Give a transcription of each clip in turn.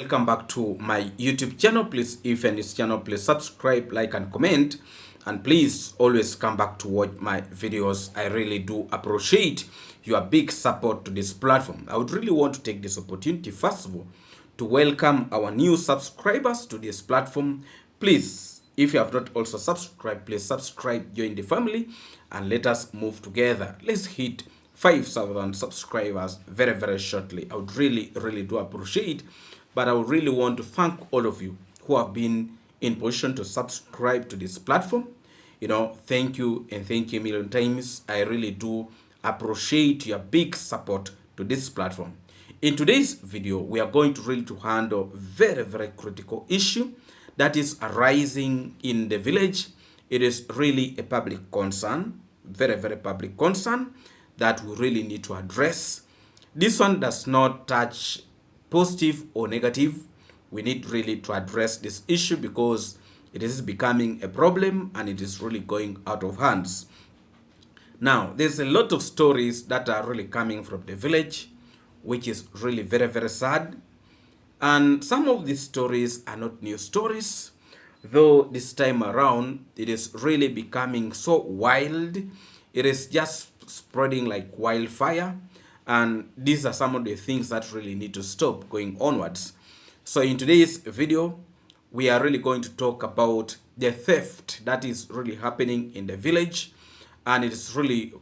Welcome back to my YouTube channel. Please, if you're in this channel, please subscribe, like, and comment. And please always come back to watch my videos. I really do appreciate your big support to this platform. I would really want to take this opportunity, first of all, to welcome our new subscribers to this platform. Please, if you have not also subscribed, please subscribe, join the family, and let us move together. Let's hit 5,000 subscribers very, very shortly. I would really do appreciate, but I would really want to thank all of you who have been in position to subscribe to this platform. Thank you and thank you a million times. I really do appreciate your big support to this platform. In today's video, we are going to really to handle very, very critical issue that is arising in the village. It is really a public concern, very, very public concern that we really need to address. This one does not touch positive or negative. We need really to address this issue because it is becoming a problem and it is really going out of hands. Now, there's a lot of stories that are really coming from the village, which is really very, very sad. And some of these stories are not new stories, though this time around it is really becoming so wild. It is just spreading like wildfire, and these are some of the things that really need to stop going onwards. So in today's video, we are really going to talk about the theft that is really happening in the village, and it is really,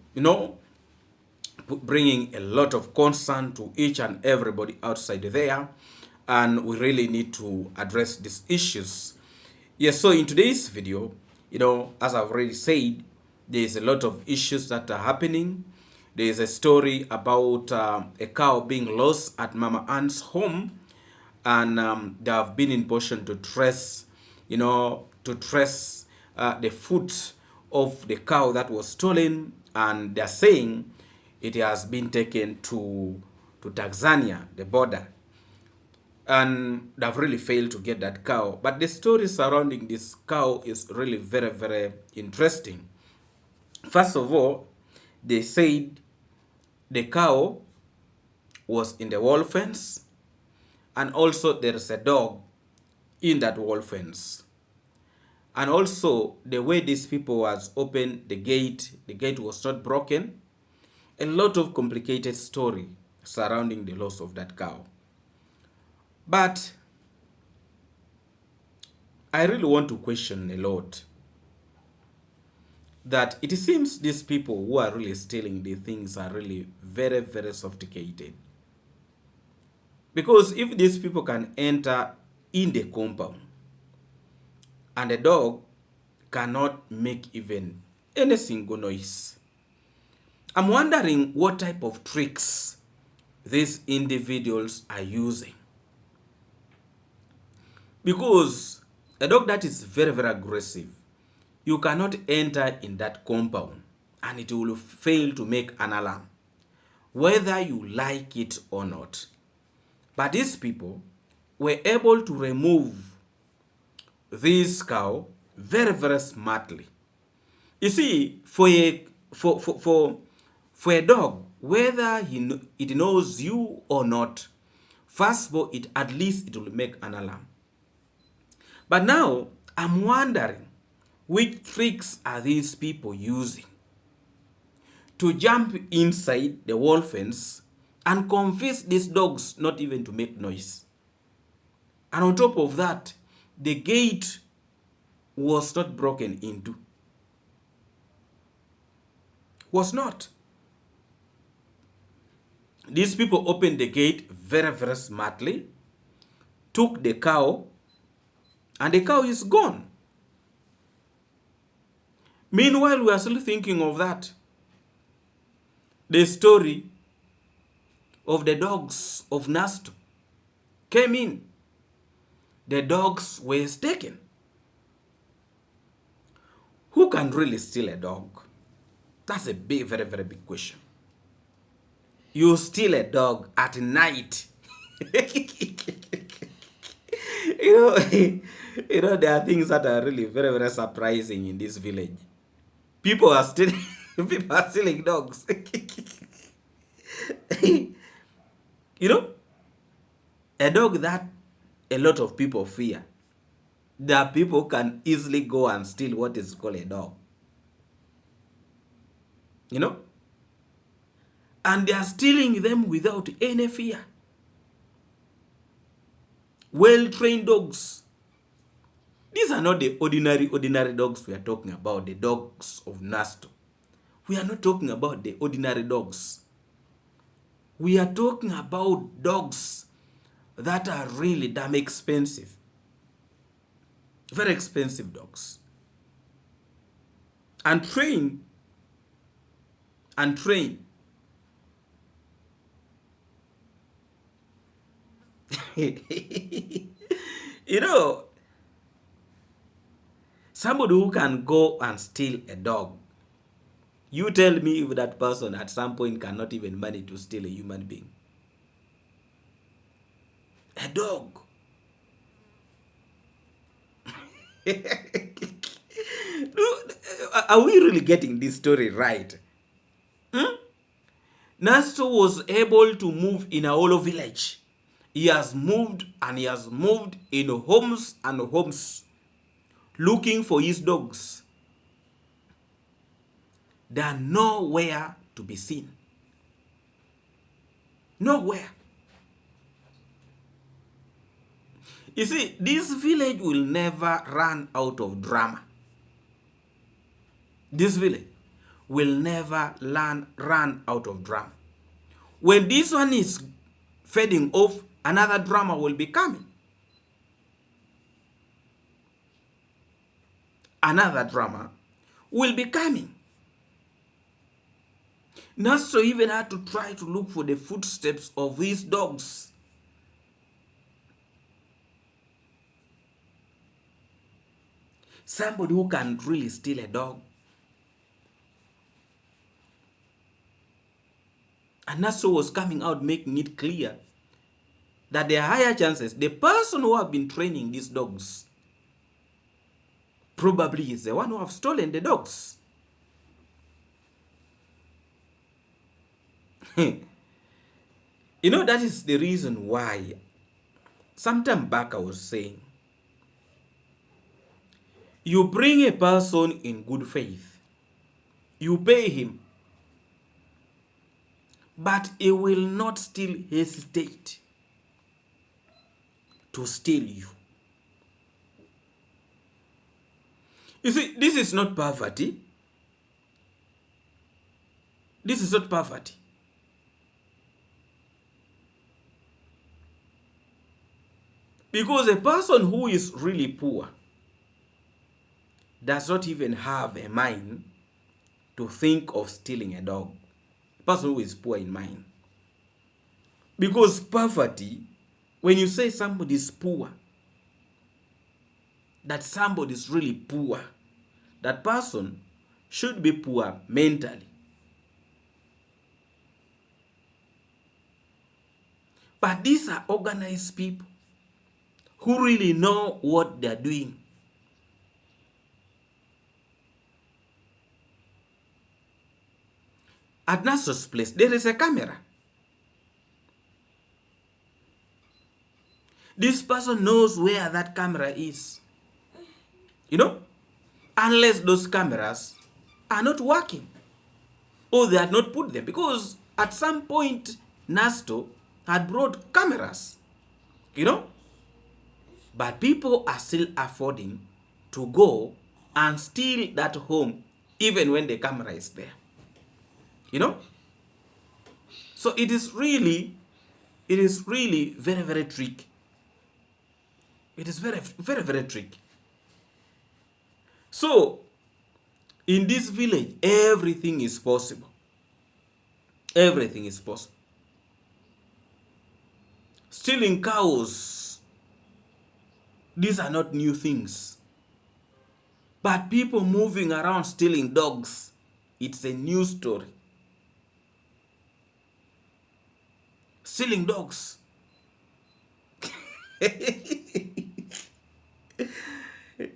bringing a lot of concern to each and everybody outside there, and we really need to address these issues. Yes, so in today's video, as I've already said, there's a lot of issues that are happening. There's a story about a cow being lost at Mama Ann's home, and they have been in position to trace, the foot of the cow that was stolen, and they're saying it has been taken to Tanzania, the border, and they've really failed to get that cow. But the story surrounding this cow is really very, very interesting. First of all, they said the cow was in the wall fence, and also there is a dog in that wall fence. And also the way these people was opened the gate was not broken. A lot of complicated story surrounding the loss of that cow. But I really want to question a lot that it seems these people who are really stealing the things are really very, very sophisticated. Because if these people can enter in the compound and the dog cannot make even any single noise, I'm wondering what type of tricks these individuals are using. Because a dog that is very, very aggressive, you cannot enter in that compound and it will fail to make an alarm, whether you like it or not. But these people were able to remove this cow very, very smartly. You see, for a dog, whether it knows you or not, first of all, at least it will make an alarm. But now, I'm wondering, which tricks are these people using to jump inside the wall fence and convince these dogs not even to make noise? And on top of that, the gate was not broken into. Was not. These people opened the gate very, very smartly, took the cow, and the cow is gone. Meanwhile, we are still thinking of that. The story of the dogs of Nasto came in. The dogs were taken. Who can really steal a dog? That's a big, very, very big question. You steal a dog at night. There are things that are really very, very surprising in this village. People are stealing dogs. A dog that a lot of people fear. That people can easily go and steal what is called a dog. You know? And they are stealing them without any fear. Well-trained dogs. These are not the ordinary dogs we are talking about, the dogs of Nasto. We are not talking about the ordinary dogs. We are talking about dogs that are really damn expensive. Very expensive dogs. And train. You know, somebody who can go and steal a dog, you tell me if that person at some point cannot even manage to steal a human being. A dog. Are we really getting this story right? Nasto was able to move in a whole village. He has moved and he has moved in homes and homes looking for his dogs. They are nowhere to be seen. Nowhere. You see, this village will never run out of drama. This village will never run out of drama. When this one is fading off, another drama will be coming. Another drama will be coming. Nasto even had to try to look for the footsteps of these dogs. Somebody who can really steal a dog. And Nasto was coming out making it clear that there are higher chances the person who have been training these dogs probably is the one who have stolen the dogs. You know, that is the reason why sometime back I was saying, you bring a person in good faith, you pay him, but he will not still hesitate to steal you. You see, this is not poverty. This is not poverty. Because a person who is really poor does not even have a mind to think of stealing a dog. A person who is poor in mind. Because poverty, when you say somebody is poor, that somebody is really poor, that person should be poor mentally. But these are organized people who really know what they're doing. At Naso's place, there is a camera. This person knows where that camera is. You know? Unless those cameras are not working. Or they had not put them. Because at some point, Nasto had brought cameras. You know? But people are still affording to go and steal that home even when the camera is there. You know? So it is really very, very tricky. It is very, very, very tricky. So, in this village, everything is possible. Everything is possible. Stealing cows, these are not new things. But people moving around stealing dogs, it's a new story. Stealing dogs.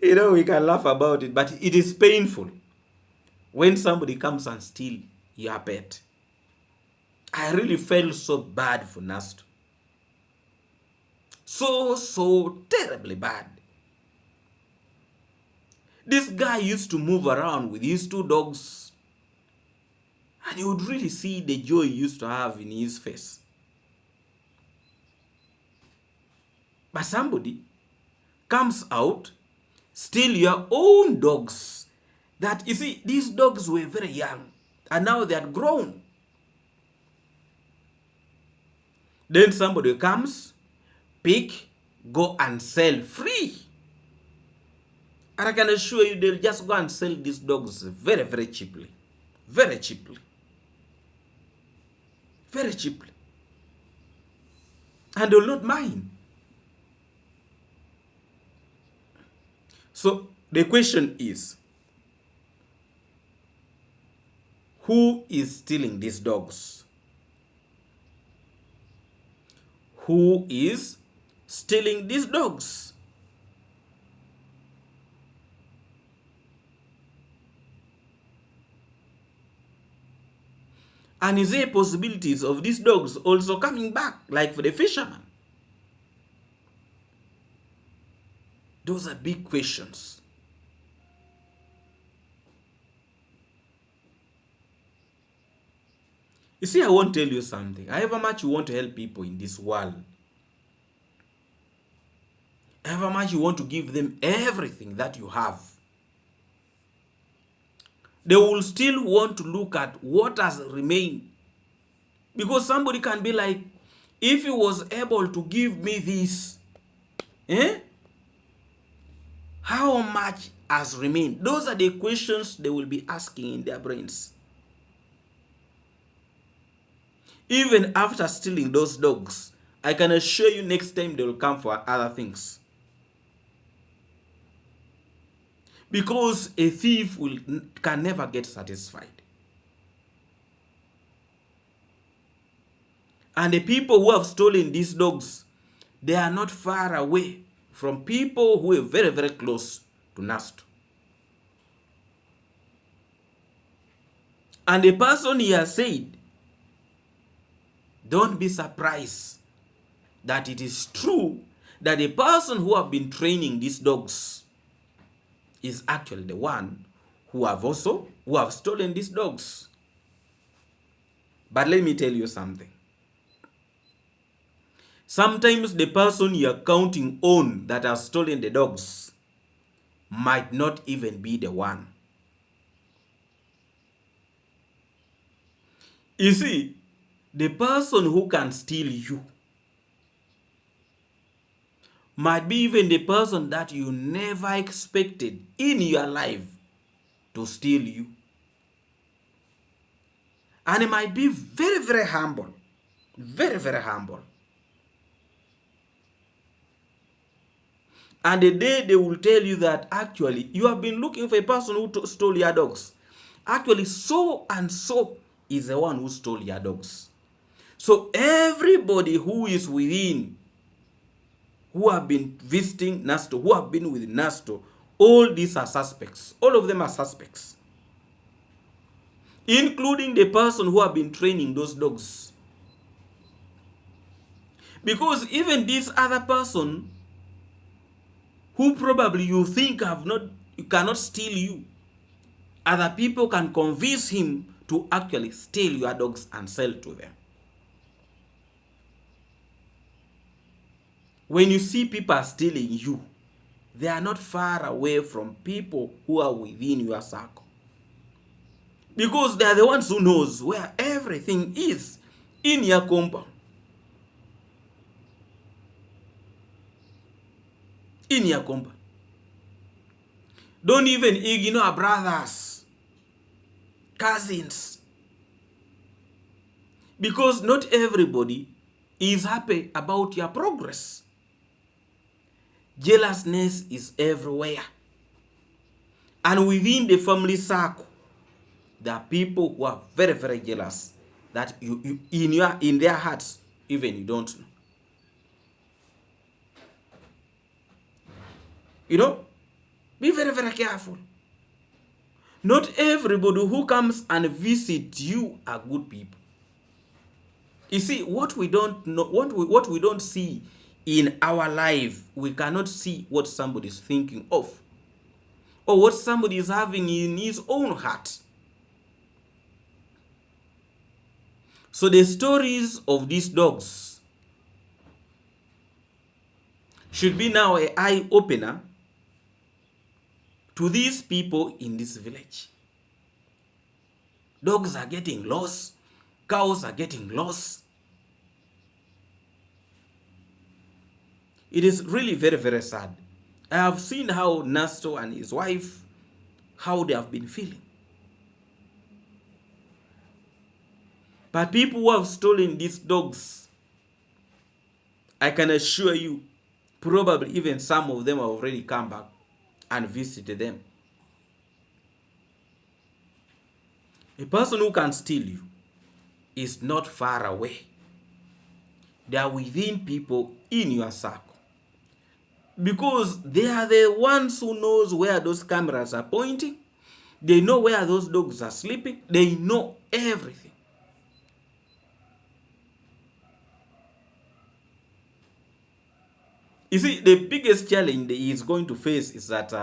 You know, we can laugh about it, but it is painful when somebody comes and steals your pet. I really felt so bad for Nasto. So terribly bad. This guy used to move around with his two dogs, and you would really see the joy he used to have in his face. But somebody comes out, steal your own dogs. That, you see, these dogs were very young, and now they are grown. Then somebody comes, pick, go and sell free. And I can assure you they'll just go and sell these dogs very, very cheaply. Very cheaply. Very cheaply. And they'll not mind. So the question is, who is stealing these dogs? Who is stealing these dogs? And is there possibilities of these dogs also coming back, like for the fisherman? Those are big questions. You see, I want to tell you something. However much you want to help people in this world, however much you want to give them everything that you have, they will still want to look at what has remained. Because somebody can be like, if he was able to give me this, how much has remained? Those are the questions they will be asking in their brains. Even after stealing those dogs, I can assure you next time they will come for other things. Because a thief can never get satisfied. And the people who have stolen these dogs, they are not far away from people who are very, very close to Nasto. And the person here said, don't be surprised that it is true that the person who have been training these dogs is actually the one who have stolen these dogs. But let me tell you something. Sometimes the person you are counting on that has stolen the dogs might not even be the one. You see, the person who can steal you might be even the person that you never expected in your life to steal you. And it might be very, very humble. Very, very humble. And the day they will tell you that actually you have been looking for a person who stole your dogs. Actually, so and so is the one who stole your dogs. So everybody who is within, who have been visiting Nasto, who have been with Nasto, all these are suspects. All of them are suspects. Including the person who have been training those dogs. Because even this other person, who probably you think cannot steal you, other people can convince him to actually steal your dogs and sell to them. When you see people stealing you, they are not far away from people who are within your circle. Because they are the ones who knows where everything is in your compound. In your compound. Don't even ignore brothers, cousins. Because not everybody is happy about your progress. Jealousness is everywhere. And within the family circle, there are people who are very, very jealous that you in their hearts, even you don't know. You know, be very, very careful. Not everybody who comes and visits you are good people. You see, what we don't know, what we don't see in our life, we cannot see what somebody is thinking of or what somebody is having in his own heart. So the stories of these dogs should be now an eye-opener to these people in this village. Dogs are getting lost. Cows are getting lost. It is really very, very sad. I have seen how Nasto and his wife, how they have been feeling. But people who have stolen these dogs, I can assure you, probably even some of them have already come back and visited them. A person who can steal you is not far away. They are within people in your circle. Because they are the ones who knows where those cameras are pointing. They know where those dogs are sleeping. They know everything. You see, the biggest challenge he is going to face is that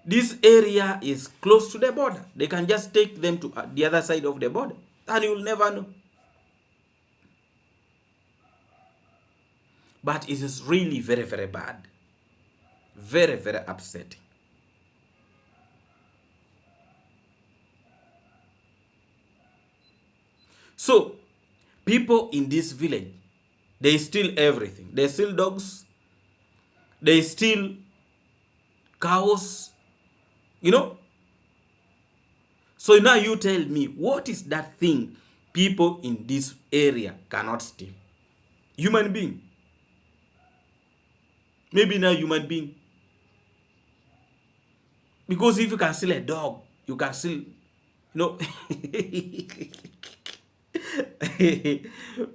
this area is close to the border. They can just take them to the other side of the border, and you will never know. But it is really very, very bad. Very, very upsetting. So, people in this village, they steal everything. They steal dogs. They steal cows. You know? So now you tell me, what is that thing people in this area cannot steal? Human being. Maybe not human being. Because if you can steal a dog, you can steal,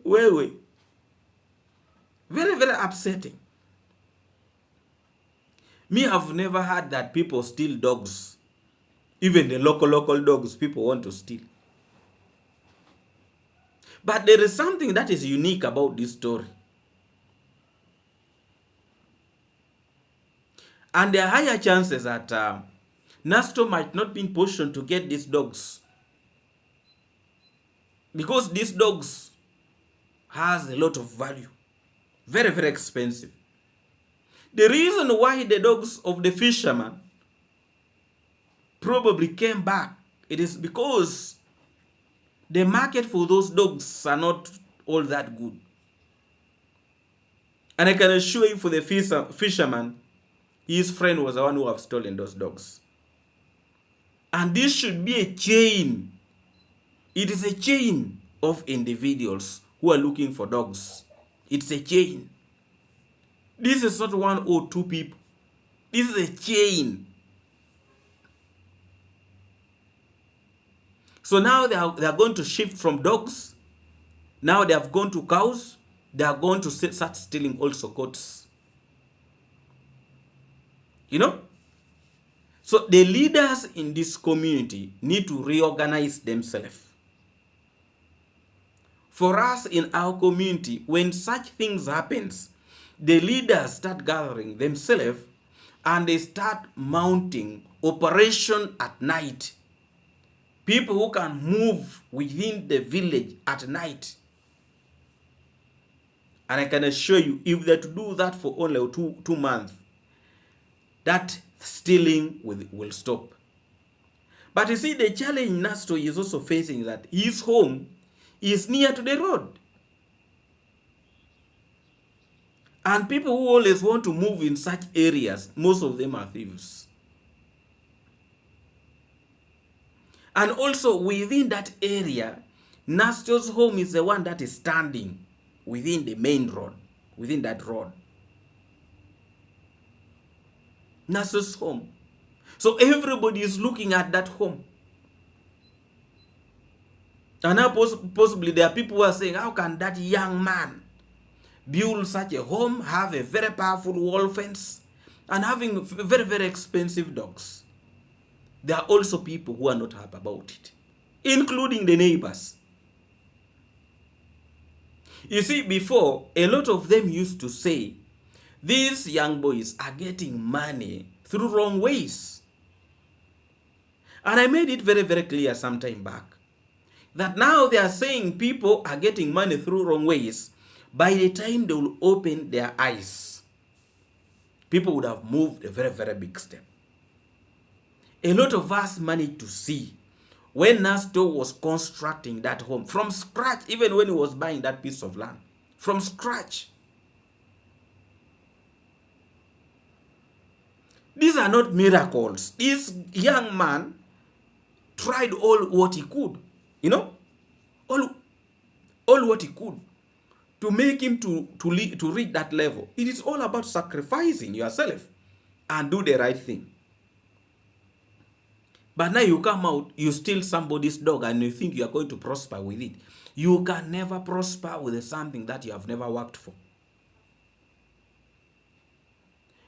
wait. Very, very upsetting. Me, I've never heard that people steal dogs. Even the local dogs people want to steal. But there is something that is unique about this story. And there are higher chances that Nasto might not be in position to get these dogs. Because these dogs has a lot of value. Very, very expensive. The reason why the dogs of the fisherman probably came back, it is because the market for those dogs are not all that good. And I can assure you, for the fisherman, his friend was the one who have stolen those dogs. And this should be a chain. It is a chain of individuals who are looking for dogs. It's a chain. This is not one or two people. This is a chain. So now they are going to shift from dogs. Now they have gone to cows. They are going to start stealing also goats. You know? So the leaders in this community need to reorganize themselves. For us in our community, when such things happens, the leaders start gathering themselves and they start mounting operation at night. People who can move within the village at night. And I can assure you, if they're to do that for only two months, that stealing will stop. But you see, the challenge Nasto is also facing that his home is near to the road. And people who always want to move in such areas, most of them are thieves. And also within that area, Nasto's home is the one that is standing within the main road, within that road. Nasto's home. So everybody is looking at that home. And now possibly there are people who are saying, how can that young man build such a home, have a very powerful wall fence, and having very, very expensive dogs? There are also people who are not happy about it, including the neighbors. You see, before, a lot of them used to say, these young boys are getting money through wrong ways. And I made it very, very clear some time back that now they are saying people are getting money through wrong ways. By the time they will open their eyes, people would have moved a very, very big step. A lot of us managed to see when Nasto was constructing that home from scratch, even when he was buying that piece of land, from scratch. These are not miracles. This young man tried all what he could, all what he could to make him to reach that level. It is all about sacrificing yourself and do the right thing. But now you come out, you steal somebody's dog and you think you are going to prosper with it. You can never prosper with something that you have never worked for.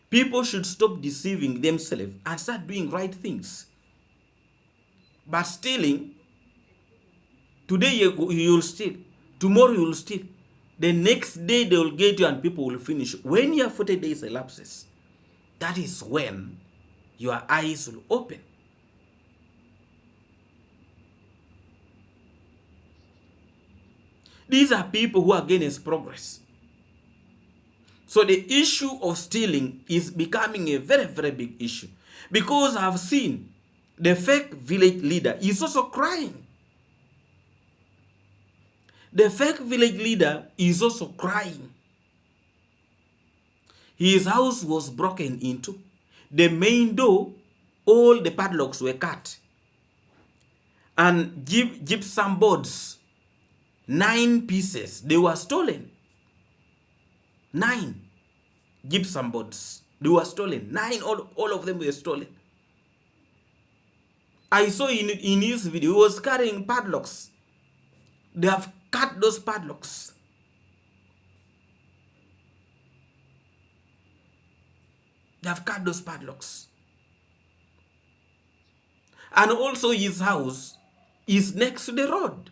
People should stop deceiving themselves and start doing right things. But stealing, today you'll steal, tomorrow you'll steal, the next day they will get you and people will finish. When your 40 days elapses, that is when your eyes will open. These are people who are against progress. So the issue of stealing is becoming a very, very big issue. Because I've seen the fake village leader is also crying. The fake village leader is also crying. His house was broken into. The main door, all the padlocks were cut. And gypsum boards, 9 pieces, they were stolen. 9 gypsum boards, they were stolen. 9, all of them were stolen. I saw in his video, he was carrying padlocks. They have cut those padlocks. They have cut those padlocks. And also his house is next to the road.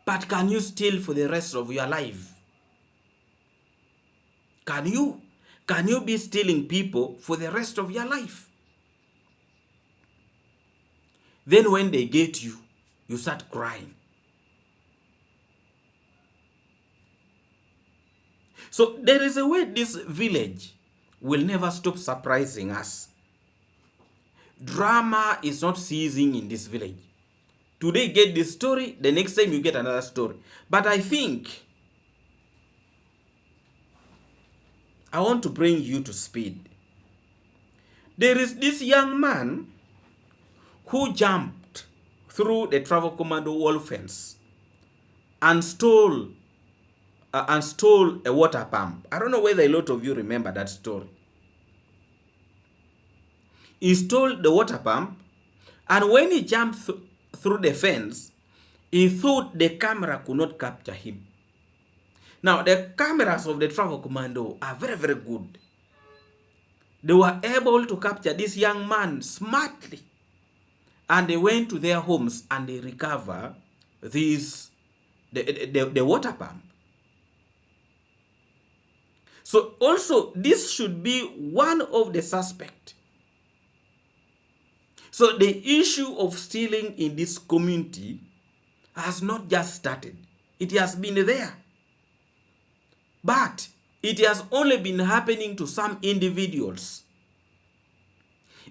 But can you steal for the rest of your life? Can you? Can you be stealing people for the rest of your life? Then when they get you, you start crying. So there is a way this village will never stop surprising us. Drama is not ceasing in this village. Today get this story, the next time you get another story. But I think I want to bring you to speed. There is this young man who jumped through the travel commando wall fence and stole a water pump. I don't know whether a lot of you remember that story. He stole the water pump, and when he jumped through the fence, he thought the camera could not capture him. Now, the cameras of the travel commando are very, very good. They were able to capture this young man smartly. And they went to their homes and they recover the water pump. So also, this should be one of the suspects. So the issue of stealing in this community has not just started. It has been there. But it has only been happening to some individuals.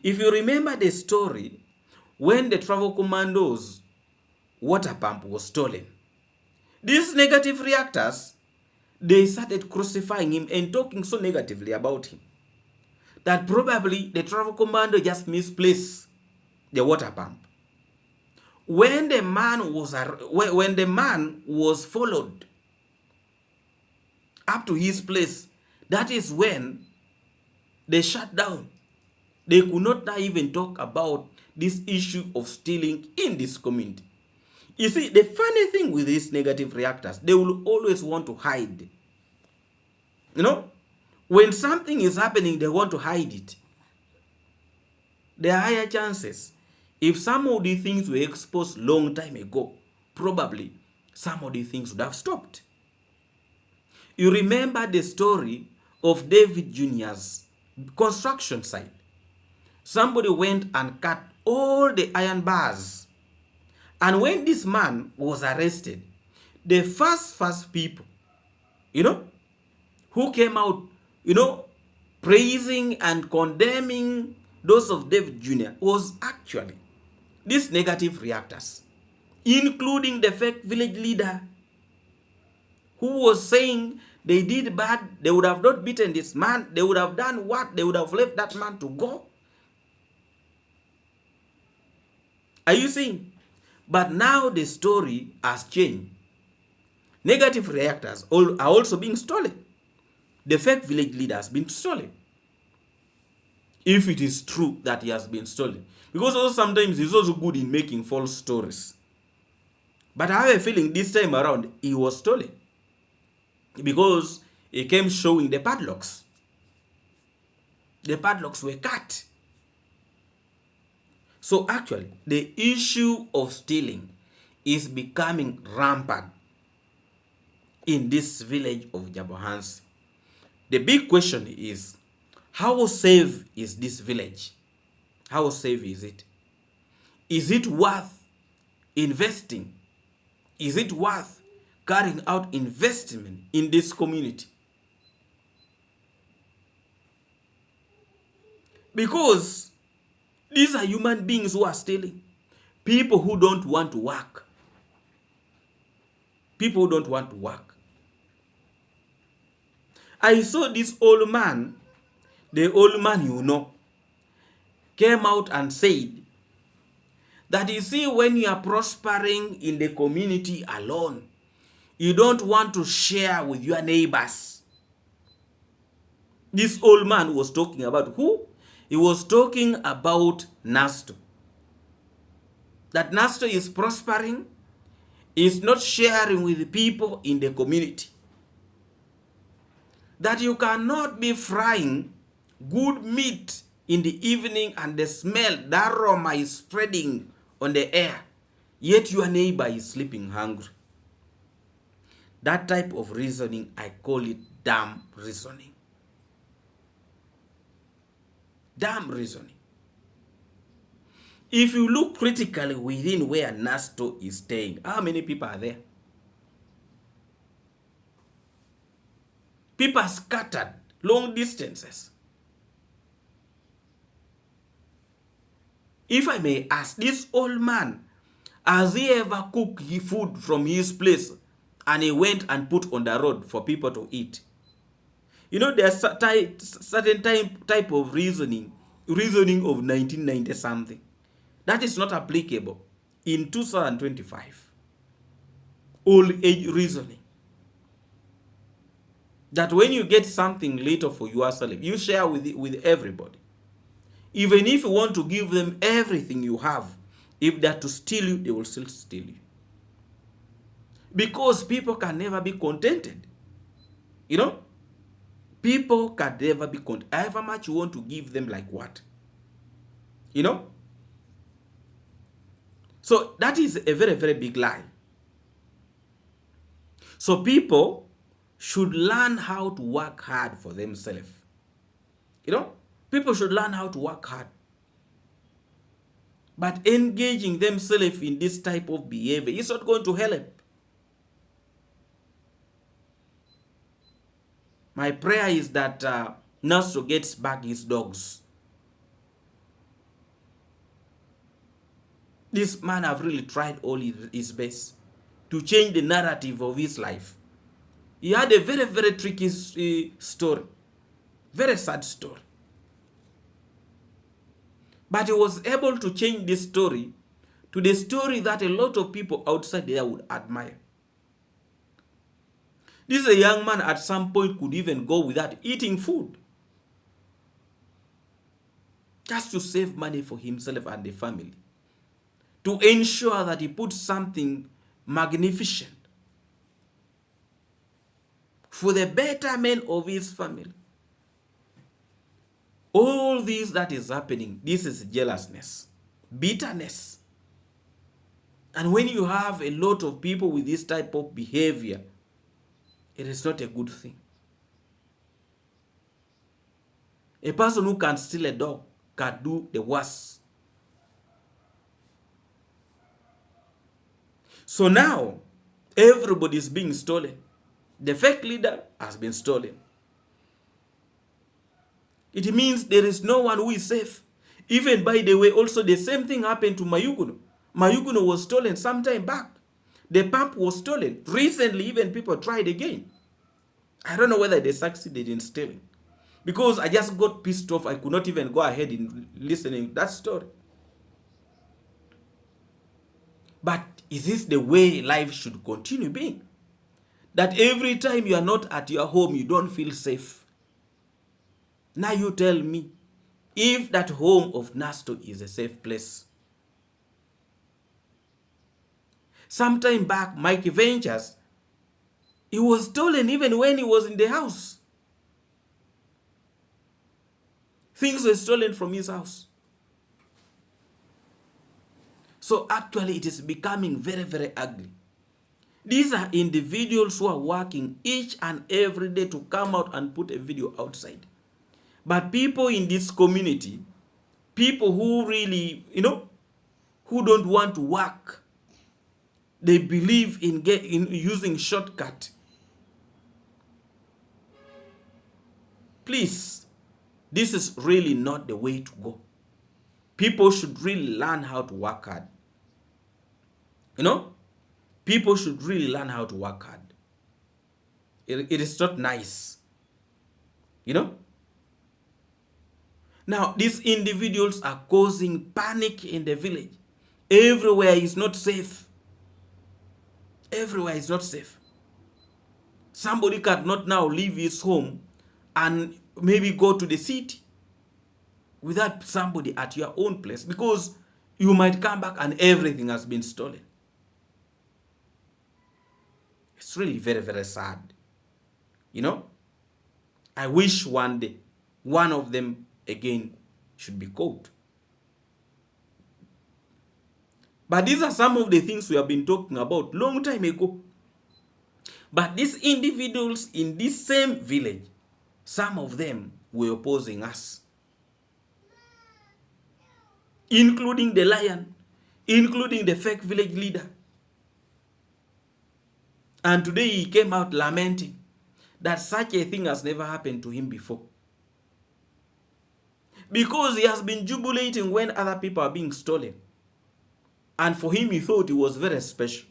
If you remember the story, when the travel commando's water pump was stolen, these negative reactors, they started crucifying him and talking so negatively about him that probably the travel commando just misplaced the water pump. When the man was followed up to his place, that is when they shut down. They could not now even talk about this issue of stealing in this community. You see, the funny thing with these negative reactors, they will always want to hide. When something is happening, they want to hide it. There are higher chances If some of the things were exposed long time ago, probably some of the things would have stopped. You remember the story of David Jr.'s construction site. Somebody went and cut all the iron bars. And when this man was arrested, the first people, who came out, praising and condemning those of David Jr. was actually these negative reactors, including the fake village leader who was saying they did bad, they would have not beaten this man, they would have done what? They would have left that man to go. Are you seeing? But now the story has changed. Negative reactors are also being stolen. The fake village leader has been stolen. If it is true that he has been stolen. Because also sometimes he's also good in making false stories. But I have a feeling this time around he was stolen. Because he came showing the padlocks. The padlocks were cut. So actually, the issue of stealing is becoming rampant in this village of Jabohansi. The big question is, how safe is this village? How safe is it? Is it worth investing? Is it worth carrying out investment in this community? Because these are human beings who are stealing. People who don't want to work. People who don't want to work. I saw this old man, the old man came out and said that you see, when you are prospering in the community alone, you don't want to share with your neighbors. This old man was talking about who? He was talking about Nasto. That Nasto is prospering, is not sharing with the people in the community. That you cannot be frying good meat in the evening and the smell, the aroma is spreading on the air, yet your neighbor is sleeping hungry. That type of reasoning, I call it dumb reasoning. Dumb reasoning. If you look critically within where Nasto is staying, how many people are there? People are scattered long distances. If I may ask, this old man, has he ever cooked food from his place and he went and put on the road for people to eat? There's certain type of reasoning of 1990 something. That is not applicable in 2025. Old age reasoning. That when you get something later for yourself, you share with everybody. Even if you want to give them everything you have, if they're to steal you, they will still steal you. Because people can never be contented. People can never be contented. However much you want to give them, like what? So that is a very, very big lie. So people should learn how to work hard for themselves. People should learn how to work hard. But engaging themselves in this type of behavior is not going to help. My prayer is that Nasto gets back his dogs. This man have really tried all his best to change the narrative of his life. He had a very, very tricky story. Very sad story. But he was able to change this story to the story that a lot of people outside there would admire. This is a young man at some point could even go without eating food, just to save money for himself and the family, to ensure that he puts something magnificent for the betterment of his family. All this that is happening, this is jealousness. bitterness. And when you have a lot of people with this type of behavior, it is not a good thing. A person who can steal a dog can do the worst. So now, everybody is being stolen. The fake leader has been stolen. It means there is no one who is safe. Even, by the way, also the same thing happened to Mayuguno. Mayuguno was stolen some time back. The pump was stolen. Recently, even people tried again. I don't know whether they succeeded in stealing. Because I just got pissed off. I could not even go ahead in listening to that story. But is this the way life should continue being? That every time you are not at your home, you don't feel safe. Now you tell me, if that home of Nasto is a safe place. Sometime back, Mike Ventures, he was stolen even when he was in the house. Things were stolen from his house. So actually it is becoming very, very ugly. These are individuals who are working each and every day to come out and put a video outside. But people in this community, people who really, who don't want to work, they believe in using shortcut. Please, this is really not the way to go. People should really learn how to work hard. People should really learn how to work hard. It is not nice. Now, these individuals are causing panic in the village. Everywhere is not safe. Everywhere is not safe. Somebody cannot now leave his home and maybe go to the city without somebody at your own place, because you might come back and everything has been stolen. It's really very, very sad. I wish one day one of them again should be caught. But these are some of the things we have been talking about long time ago. But these individuals in this same village, some of them were opposing us, including the lion, including the fake village leader. And today he came out lamenting that such a thing has never happened to him before. Because he has been jubilating when other people are being stolen. And for him, he thought it was very special.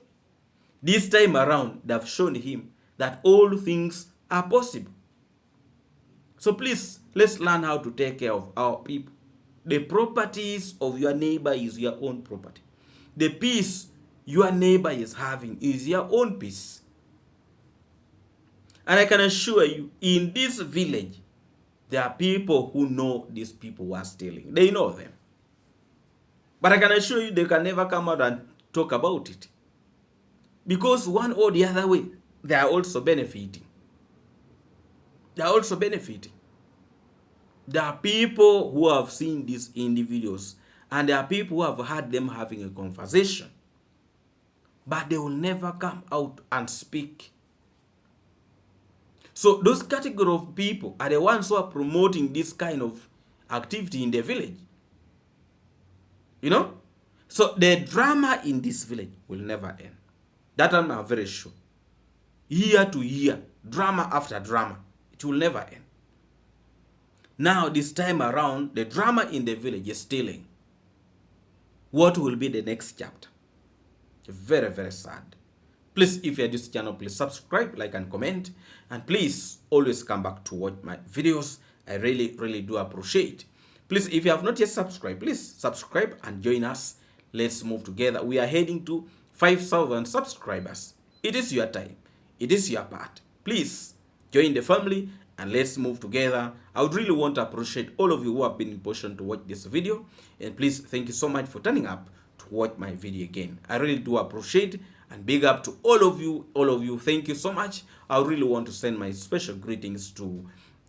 This time around, they have shown him that all things are possible. So please, let's learn how to take care of our people. The properties of your neighbor is your own property. The peace your neighbor is having is your own peace. And I can assure you, in this village, there are people who know these people who are stealing. They know them. But I can assure you, they can never come out and talk about it. Because one or the other way, they are also benefiting. They are also benefiting. There are people who have seen these individuals, and there are people who have heard them having a conversation. But they will never come out and speak. So those category of people are the ones who are promoting this kind of activity in the village. So the drama in this village will never end. That I'm very sure. Year to year, drama after drama, it will never end. Now this time around, the drama in the village is stealing. What will be the next chapter? Very, very sad. Please, if you're this channel, please subscribe, like, and comment. And please always come back to watch my videos. I really, really do appreciate. Please, if you have not yet subscribed, please subscribe and join us. Let's move together. We are heading to 5,000 subscribers. It is your time. It is your part. Please join the family and let's move together. I would really want to appreciate all of you who have been in position to watch this video. And please, thank you so much for turning up to watch my video again. I really do appreciate, and big up to all of you. Thank you so much. I really want to send my special greetings to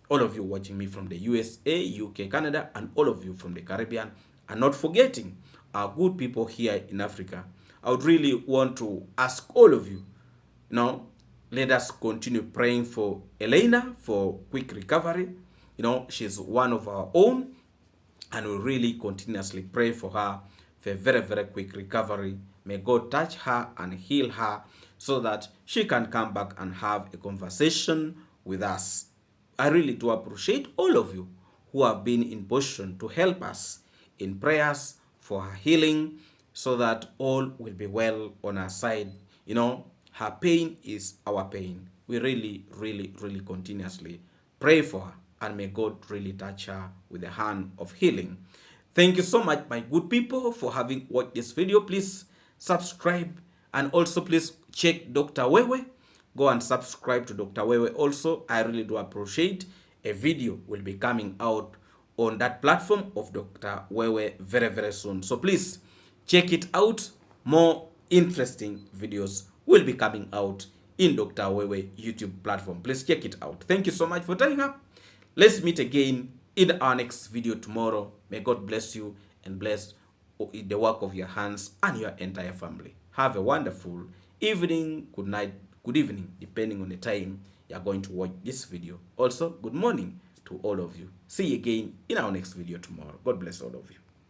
all of you watching me from the USA, UK, Canada, and all of you from the Caribbean. And not forgetting our good people here in Africa, I would really want to ask all of you, let us continue praying for Elena for quick recovery. She's one of our own, and we really continuously pray for her for a very, very quick recovery. May God touch her and heal her so that she can come back and have a conversation with us. I really do appreciate all of you who have been in position to help us in prayers for her healing so that all will be well on our side. Her pain is our pain. We really, really, really continuously pray for her, and may God really touch her with the hand of healing. Thank you so much, my good people, for having watched this video. Please subscribe, and also please check Dr. Wewe. Go and subscribe to Dr. Wewe also. I really do appreciate. A video will be coming out on that platform of Dr. Wewe very, very soon. So please check it out. More interesting videos will be coming out in Dr. Wewe YouTube platform. Please check it out. Thank you so much for turning up. Let's meet again in our next video tomorrow. May God bless you and bless the work of your hands and your entire family. Have a wonderful evening, good night, good evening, depending on the time you are going to watch this video. Also, good morning to all of you. See you again in our next video tomorrow. God bless all of you.